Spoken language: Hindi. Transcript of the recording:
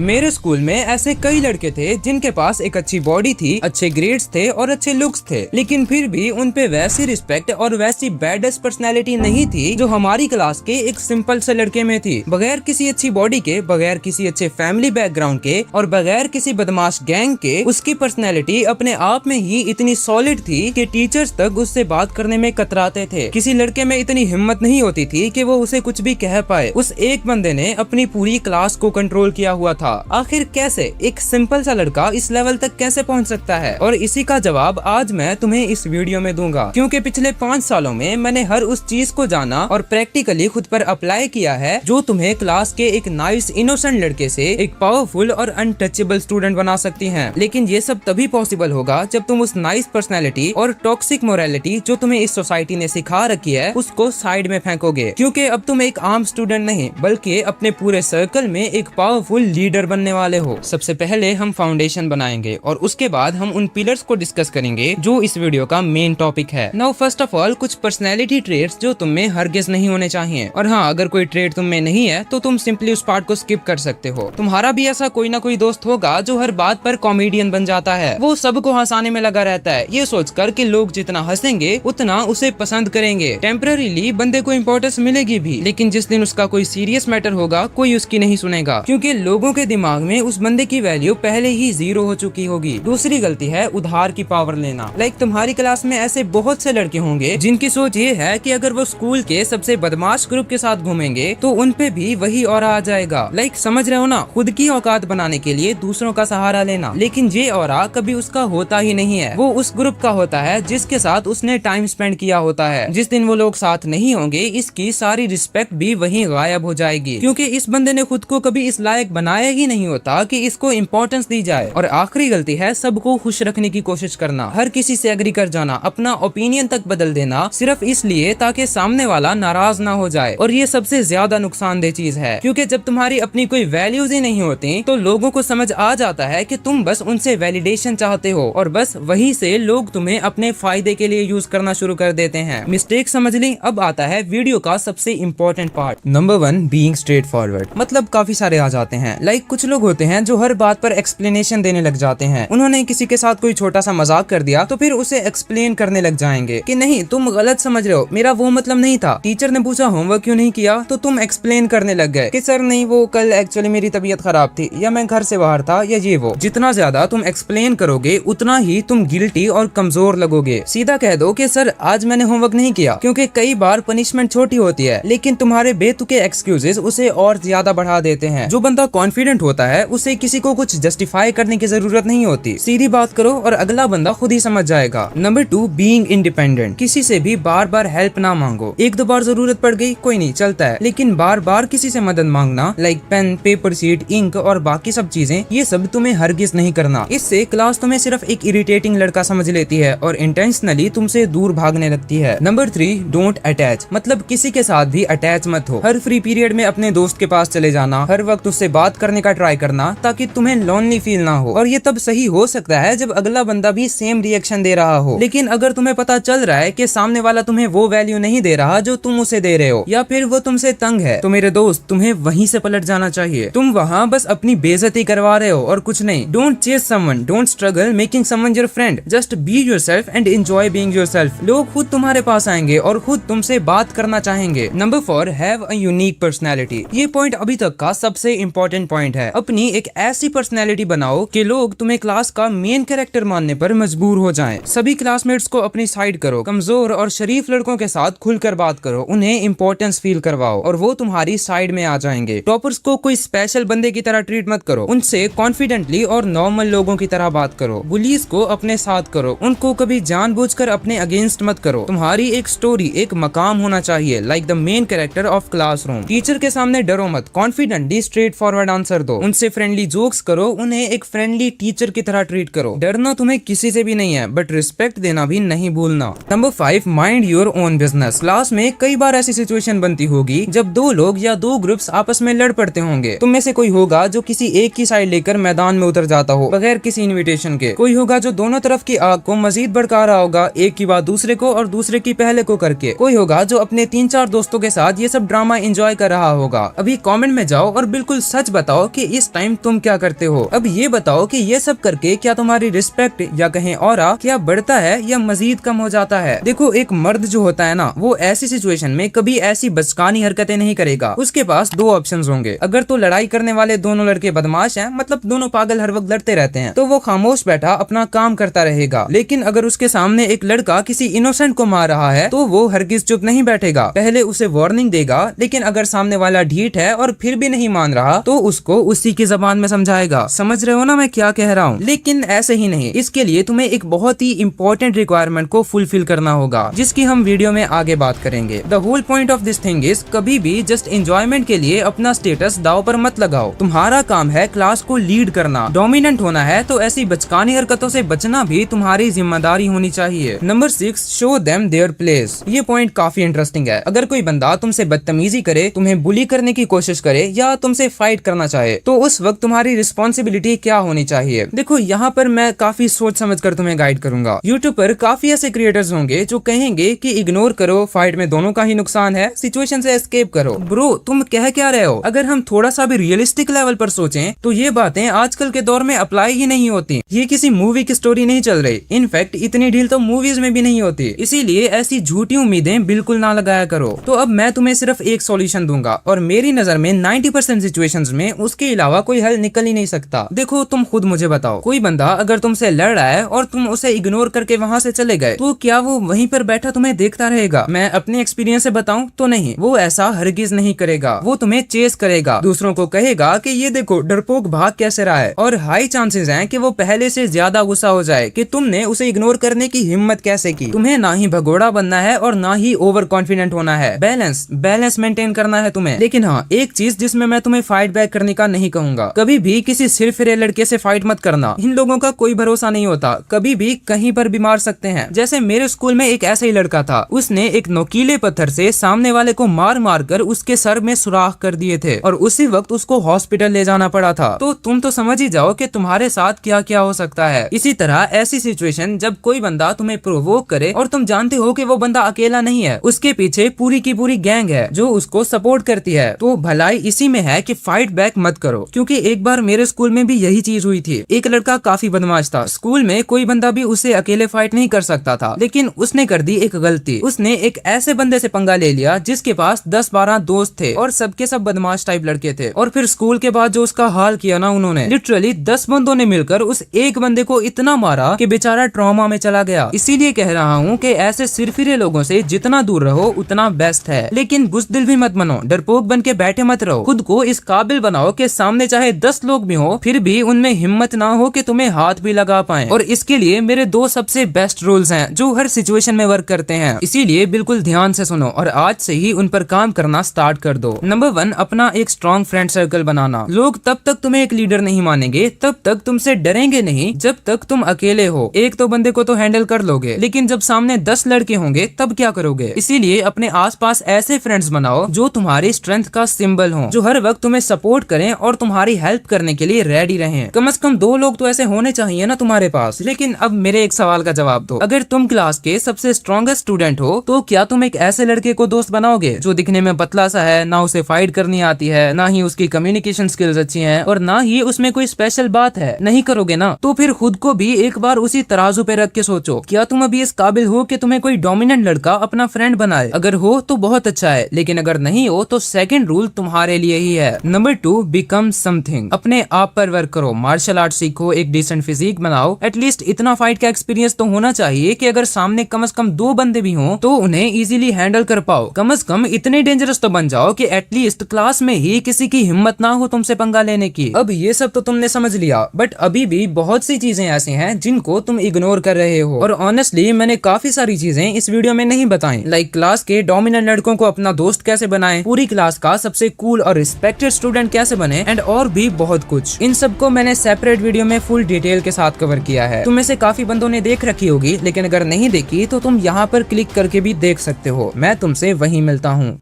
मेरे स्कूल में ऐसे कई लड़के थे जिनके पास एक अच्छी बॉडी थी, अच्छे ग्रेड्स थे और अच्छे लुक्स थे, लेकिन फिर भी उन पे वैसी रिस्पेक्ट और वैसी बैडेस्ट पर्सनैलिटी नहीं थी जो हमारी क्लास के एक सिंपल से लड़के में थी। बगैर किसी अच्छी बॉडी के, बगैर किसी अच्छे फैमिली बैकग्राउंड के और बगैर किसी बदमाश गैंग के उसकी पर्सनैलिटी अपने आप में ही इतनी सॉलिड थी कि टीचर्स तक उससे बात करने में कतराते थे। किसी लड़के में इतनी हिम्मत नहीं होती थी कि वो उसे कुछ भी कह पाए। उस एक बंदे ने अपनी पूरी क्लास को कंट्रोल किया हुआ था। आखिर कैसे एक सिंपल सा लड़का इस लेवल तक कैसे पहुंच सकता है, और इसी का जवाब आज मैं तुम्हें इस वीडियो में दूंगा, क्योंकि पिछले 5 सालों में मैंने हर उस चीज को जाना और प्रैक्टिकली खुद पर अप्लाई किया है जो तुम्हें क्लास के एक नाइस इनोसेंट लड़के से एक पावरफुल और अनटचेबल स्टूडेंट बना सकती हैं। लेकिन ये सब तभी पॉसिबल होगा जब तुम उस नाइस पर्सनैलिटी और टॉक्सिक मोरालिटी जो तुम्हें इस सोसाइटी ने सिखा रखी है उसको साइड में फेंकोगे, क्योंकि अब तुम एक आम स्टूडेंट नहीं बल्कि अपने पूरे सर्कल में एक पावरफुल लीडर बनने वाले हो। सबसे पहले हम फाउंडेशन बनाएंगे और उसके बाद हम उन पिलर्स को डिस्कस करेंगे जो इस वीडियो का मेन टॉपिक है। नाउ फर्स्ट ऑफ ऑल कुछ पर्सनैलिटी ट्रेट्स जो तुम में हरगिज नहीं होने चाहिए, और हाँ, अगर कोई ट्रेट तुम में नहीं है तो तुम सिंपली उस पार्ट को स्किप कर सकते हो। तुम्हारा भी ऐसा कोई ना कोई दोस्त होगा जो हर बात पर कॉमेडियन बन जाता है। वो सबको हंसाने में लगा रहता है, ये सोचकर कि लोग जितना हंसेंगे उतना उसे पसंद करेंगे। टेम्पररीली बंदे को इम्पोर्टेंस मिलेगी भी, लेकिन जिस दिन उसका कोई सीरियस मैटर होगा कोई उसकी नहीं सुनेगा, क्योंकि लोगों के दिमाग में उस बंदे की वैल्यू पहले ही 0 हो चुकी होगी। दूसरी गलती है उधार की पावर लेना। तुम्हारी क्लास में ऐसे बहुत से लड़के होंगे जिनकी सोच ये है कि अगर वो स्कूल के सबसे बदमाश ग्रुप के साथ घूमेंगे तो उन पे भी वही ऑरा आ जाएगा। समझ रहे हो ना, खुद की औकात बनाने के लिए दूसरों का सहारा लेना। लेकिन ये ऑरा कभी उसका होता ही नहीं है, वो उस ग्रुप का होता है जिसके साथ उसने टाइम स्पेंड किया होता है। जिस दिन वो लोग साथ नहीं होंगे इसकी सारी रिस्पेक्ट भी वहीं गायब हो जाएगी, क्योंकि इस बंदे ने खुद को कभी इस लायक बनाया ही नहीं होता कि इसको इम्पोर्टेंस दी जाए। और आखिरी गलती है सबको खुश रखने की कोशिश करना, हर किसी से एग्री कर जाना, अपना ओपिनियन तक बदल देना सिर्फ इसलिए ताकि सामने वाला नाराज ना हो जाए। और ये सबसे ज्यादा नुकसानदेह चीज है, क्योंकि जब तुम्हारी अपनी कोई वैल्यूज ही नहीं होती तो लोगों को समझ आ जाता है कि तुम बस उनसे वैलिडेशन चाहते हो, और बस वहीं से लोग तुम्हें अपने फायदे के लिए यूज करना शुरू कर देते हैं। मिस्टेक समझ ली। अब आता है वीडियो का सबसे important part, number 1, being straight forward. काफी सारे आ जाते हैं। कुछ लोग होते हैं जो हर बात पर एक्सप्लेनेशन देने लग जाते हैं। उन्होंने किसी के साथ कोई छोटा सा मजाक कर दिया तो फिर उसे एक्सप्लेन करने लग जाएंगे कि नहीं तुम गलत समझ रहे हो, मेरा वो मतलब नहीं था। टीचर ने पूछा होमवर्क क्यों नहीं किया तो तुम एक्सप्लेन करने लग गए कि सर नहीं, वो कल एक्चुअली मेरी तबीयत खराब थी, या मैं घर से बाहर था, या ये वो। जितना ज्यादा तुम एक्सप्लेन करोगे उतना ही तुम गिल्टी और कमजोर लगोगे। सीधा कह दो कि सर आज मैंने होमवर्क नहीं किया, क्योंकि कई बार पनिशमेंट छोटी होती है लेकिन तुम्हारे बेतुके एक्सक्यूजेस उसे और ज्यादा बढ़ा देते हैं। जो बंदा कॉन्फिडेंट होता है उसे किसी को कुछ जस्टिफाई करने की जरूरत नहीं होती, सीधी बात करो और अगला बंदा खुद ही समझ जाएगा। Number 2, being independent. किसी से भी बार बार हेल्प ना मांगो। 1-2 बार जरूरत पड़ गई कोई नहीं, चलता है, लेकिन बार बार किसी से मदद मांगना पेन, पेपर शीट, इंक और बाकी सब चीजें, ये सब तुम्हें हरगिज नहीं करना। इससे क्लास तुम्हें सिर्फ एक इरिटेटिंग लड़का समझ लेती है और इंटेंशनली तुमसे दूर भागने लगती है। Number 3, don't attach. किसी के साथ भी अटैच मत हो। हर फ्री पीरियड में अपने दोस्त के पास चले जाना, हर वक्त उससे बात करने का ट्राई करना ताकि तुम्हें लोनली फील ना हो। और ये तब सही हो सकता है जब अगला बंदा भी सेम रिएक्शन दे रहा हो। लेकिन अगर तुम्हें पता चल रहा है कि सामने वाला तुम्हें वो वैल्यू नहीं दे रहा जो तुम उसे दे रहे हो, या फिर वो तुमसे तंग है, तो मेरे दोस्त तुम्हें वहीं से पलट जाना चाहिए। तुम वहाँ बस अपनी बेइज्जती करवा रहे हो और कुछ नहीं। Don't chase someone, don't struggle making someone your friend, just be yourself and enjoy being yourself. लोग खुद तुम्हारे पास आएंगे और खुद तुमसे बात करना चाहेंगे। Number 4, have a unique personality. ये पॉइंट अभी तक का सबसे इम्पोर्टेंट पॉइंट है। अपनी एक ऐसी पर्सनैलिटी बनाओ कि लोग तुम्हें क्लास का मेन कैरेक्टर मानने पर मजबूर हो जाएं। सभी क्लासमेट्स को अपनी साइड करो, कमजोर और शरीफ लड़कों के साथ खुलकर बात करो, उन्हें इंपॉर्टेंस फील करवाओ और वो तुम्हारी साइड में आ जाएंगे। टॉपर्स को कोई स्पेशल बंदे की तरह ट्रीट मत करो, उनसे कॉन्फिडेंटली और नॉर्मल लोगों की तरह बात करो। बुलीज को अपने साथ करो, उनको कभी जानबूझकर अपने अगेंस्ट मत करो। तुम्हारी एक स्टोरी, एक मकाम होना चाहिए, like the main character of classroom. Teacher के सामने डरो मत, कॉन्फिडेंटली स्ट्रेट फॉरवर्ड आंसर दो, उनसे फ्रेंडली जोक्स करो, उन्हें एक फ्रेंडली टीचर की तरह ट्रीट करो। डरना तुम्हें किसी से भी नहीं है, बट रिस्पेक्ट देना भी नहीं भूलना। Number 5, mind your own business. Class में कई बार ऐसी सिचुएशन बनती होगी जब 2 लोग या 2 ग्रुप्स आपस में लड़ पड़ते होंगे। तुम में से कोई होगा जो किसी एक की साइड लेकर मैदान में उतर जाता हो बगैर किसी इन्विटेशन के। कोई होगा जो दोनों तरफ की आग को मजीद भड़का रहा होगा, एक की बात दूसरे को और दूसरे की पहले को करके। कोई होगा जो अपने 3-4 दोस्तों के साथ ये सब ड्रामा एंजॉय कर रहा होगा। अभी कमेंट में जाओ और बिल्कुल सच बताओ कि इस टाइम तुम क्या करते हो। अब ये बताओ कि ये सब करके क्या तुम्हारी रिस्पेक्ट या कहें ऑरा क्या बढ़ता है या मजीद कम हो जाता है। देखो एक मर्द जो होता है ना, वो ऐसी सिचुएशन में कभी ऐसी बचकानी हरकतें नहीं करेगा। उसके पास दो ऑप्शंस होंगे। अगर तो लड़ाई करने वाले दोनों लड़के बदमाश हैं, मतलब दोनों पागल हर वक्त लड़ते रहते हैं, तो वो खामोश बैठा अपना काम करता रहेगा। लेकिन अगर उसके सामने एक लड़का किसी इनोसेंट को मार रहा है तो वो हरगिज चुप नहीं बैठेगा, पहले उसे वार्निंग देगा। लेकिन अगर सामने वाला ढीठ है और फिर भी नहीं मान रहा तो उसको उसी की जबान में समझाएगा। समझ रहे हो ना मैं क्या कह रहा हूँ। लेकिन ऐसे ही नहीं, इसके लिए तुम्हें एक बहुत ही इंपॉर्टेंट रिक्वायरमेंट को फुलफिल करना होगा, जिसकी हम वीडियो में आगे बात करेंगे। The whole point of this thing is कभी भी जस्ट एंजॉयमेंट के लिए अपना स्टेटस दाव पर मत लगाओ। तुम्हारा काम है क्लास को लीड करना, डोमिनेंट होना है, तो ऐसी बचकानी हरकतों से बचना भी तुम्हारी जिम्मेदारी होनी चाहिए। Number 6, show them their place. ये पॉइंट काफी इंटरेस्टिंग है। अगर कोई बंदा तुमसे बदतमीजी करे, तुम्हें बुली करने की कोशिश करे या तुमसे फाइट करना चाहे, तो उस वक्त तुम्हारी रिस्पॉन्सिबिलिटी क्या होनी चाहिए। देखो यहाँ पर मैं काफी सोच समझ कर तुम्हें गाइड करूंगा। यूट्यूब पर काफी ऐसे क्रिएटर्स होंगे जो कहेंगे कि इग्नोर करो, फाइट में दोनों का ही नुकसान है, सिचुएशन से एस्केप करो। ब्रो तुम कह क्या रहे हो? अगर हम थोड़ा सा भी रियलिस्टिक लेवल पर सोचें तो ये बातें आजकल के दौर में अप्लाई ही नहीं होती। ये किसी मूवी की स्टोरी नहीं चल रही। इनफैक्ट इतनी ढील तो मूवीज में भी नहीं होती। इसीलिए ऐसी झूठी उम्मीदें बिल्कुल ना लगाया करो। तो अब मैं तुम्हें सिर्फ एक सॉल्यूशन दूंगा और मेरी नजर में 90% सिचुएशंस में उसके अलावा कोई हल निकल ही नहीं सकता। देखो तुम खुद मुझे बताओ, कोई बंदा अगर तुमसे लड़ रहा है और तुम उसे इग्नोर करके वहाँ से चले गए, तो क्या वो वहीं पर बैठा तुम्हें देखता रहेगा? मैं अपने एक्सपीरियंस से बताऊं तो नहीं, वो ऐसा हरगिज नहीं करेगा। वो तुम्हें चेस करेगा, दूसरों को कहेगा कि ये देखो डरपोक भाग कैसे रहा है, और हाई चांसेस हैं कि वो पहले से ज्यादा गुस्सा हो जाए कि तुमने उसे इग्नोर करने की हिम्मत कैसे की। तुम्हें ना ही भगोड़ा बनना है और ना ही ओवर कॉन्फिडेंट होना है। बैलेंस मेंटेन करना है तुम्हें। लेकिन हाँ, एक चीज जिसमें मैं तुम्हें फाइट बैक करने का नहीं कहूंगा, कभी भी किसी सिरफिरे लड़के से फाइट मत करना। इन लोगों का कोई भरोसा नहीं होता, कभी भी कहीं पर भी मार सकते हैं। जैसे मेरे स्कूल में एक ऐसा ही लड़का था, उसने एक नोकीले पत्थर से सामने वाले को मार मार कर उसके सर में सुराख कर दिए थे और उसी वक्त उसको हॉस्पिटल ले जाना पड़ा था। तो तुम तो समझ ही जाओ कि तुम्हारे साथ क्या क्या हो सकता है। इसी तरह ऐसी सिचुएशन जब कोई बंदा तुम्हें प्रोवोक करे और तुम जानते हो कि वो बंदा अकेला नहीं है, उसके पीछे पूरी की पूरी गैंग है जो उसको सपोर्ट करती है, तो भलाई इसी में है कि फाइट बैक मत करो। क्योंकि एक बार मेरे स्कूल में भी यही चीज हुई थी। एक लड़का काफी बदमाश था, स्कूल में कोई बंदा भी उसे अकेले फाइट नहीं कर सकता था, लेकिन उसने कर दी एक गलती। उसने एक ऐसे बंदे से पंगा ले लिया जिसके पास 10-12 दोस्त थे और सबके सब बदमाश टाइप लड़के थे। और फिर स्कूल के बाद जो उसका हाल किया ना उन्होंने, लिटरली 10 बंदों ने मिलकर उस एक बंदे को इतना मारा कि बेचारा ट्रॉमा में चला गया। इसीलिए कह रहा हूँ कि ऐसे सिरफिरे लोगों से जितना दूर रहो उतना बेस्ट है। लेकिन बुज़दिल भी मत बनो, डरपोक बन के बैठे मत रहो। खुद को इस काबिल बनाओ कि सामने चाहे 10 लोग भी हो, फिर भी उनमें हिम्मत ना हो कि तुम्हें हाथ भी लगा पाए। और इसके लिए मेरे 2 सबसे बेस्ट रूल्स हैं जो हर सिचुएशन में वर्क करते हैं। इसीलिए बिल्कुल ध्यान से सुनो और आज से ही उन पर काम करना स्टार्ट कर दो। नंबर 1, अपना एक स्ट्रॉन्ग फ्रेंड सर्कल बनाना। लोग तब तक तुम्हें एक लीडर नहीं मानेंगे, तब तक तुमसे डरेंगे नहीं जब तक तुम अकेले हो। एक तो बंदे को तो हैंडल कर लोगे, लेकिन जब सामने 10 लड़के होंगे तब क्या करोगे? इसीलिए अपने आसपास ऐसे फ्रेंड्स बनाओ जो तुम्हारी स्ट्रेंथ का सिंबल हो, जो हर वक्त तुम्हें सपोर्ट करें और तुम्हारी हेल्प करने के लिए रेडी रहें। कम से कम 2 लोग तो ऐसे होने चाहिए ना तुम्हारे पास। लेकिन अब मेरे एक सवाल का जवाब दो, अगर तुम क्लास के सबसे स्ट्रॉन्गेस्ट स्टूडेंट हो तो क्या तुम एक ऐसे लड़के को दोस्त बनाओगे जो दिखने में पतला सा है, ना उसे फाइट करनी आती है, ना ही उसकी कम्युनिकेशन स्किल्स अच्छी हैं और ना ही उसमें कोई स्पेशल बात है? नहीं करोगे ना। तो फिर खुद को भी एक बार उसी तराजू पे रख के सोचो, क्या तुम अभी इस काबिल हो कि तुम्हें कोई डोमिनेंट लड़का अपना फ्रेंड बनाए? अगर हो तो बहुत अच्छा है, लेकिन अगर नहीं हो तो सेकंड रूल तुम्हारे लिए ही है। Number 2, become something. अपने आप पर वर्क करो, मार्शल आर्ट सीखो, एक डिसेंट फिजिक बनाओ। एटलीस्ट इतना फाइट का एक्सपीरियंस तो होना चाहिए कि अगर सामने कम से कम 2 बंदे भी हों तो उन्हें इजीली हैंडल कर पाओ। कम से कम इतने डेंजरस तो बन जाओ कि एटलीस्ट क्लास में ही किसी की हिम्मत ना हो तुमसे पंगा लेने की। अब ये सब तो तुमने समझ लिया, बट अभी भी बहुत सी चीजें ऐसी हैं जिनको तुम इग्नोर कर रहे हो। और ऑनेस्टली मैंने काफी सारी चीजें इस वीडियो में नहीं बताई, लाइक क्लास के डोमिनेंट लड़कों को अपना दोस्त कैसे बनाएं, पूरी क्लास का सबसे कूल और रिस्पेक्टेड स्टूडेंट कैसे बने, एंड और भी बहुत कुछ। इन सबको मैंने सेपरेट वीडियो में फुल डिटेल के साथ कवर किया है। तुम में से काफी बंदों ने देख रखी होगी, लेकिन अगर नहीं देखी तो तुम यहाँ पर क्लिक करके भी देख सकते हो। मैं तुमसे वहीं मिलता हूँ।